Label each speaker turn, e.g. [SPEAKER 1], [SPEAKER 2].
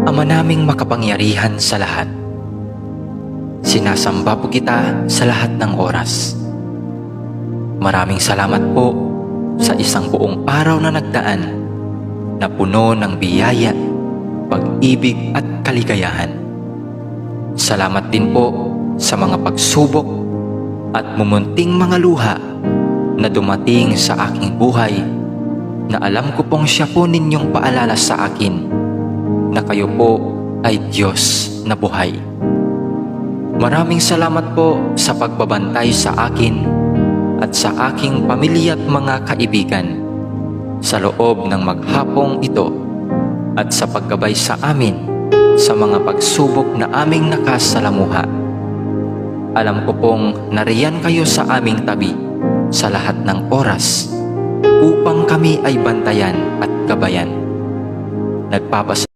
[SPEAKER 1] Ama naming makapangyarihan sa lahat, sinasamba po kita sa lahat ng oras. Maraming salamat po sa isang buong araw na nagdaan na puno ng biyaya, pag-ibig at kaligayahan. Salamat din po sa mga pagsubok at mumunting mga luha na dumating sa aking buhay, na alam ko pong siya po ninyong paalala sa akin na kayo po ay Diyos na buhay. Maraming salamat po sa pagbabantay sa akin at sa aking pamilya at mga kaibigan sa loob ng maghapong ito, at sa paggabay sa amin sa mga pagsubok na aming nakasalamuha. Alam ko pong nariyan kayo sa aming tabi sa lahat ng oras upang kami ay bantayan at gabayan. Nagpapasalamat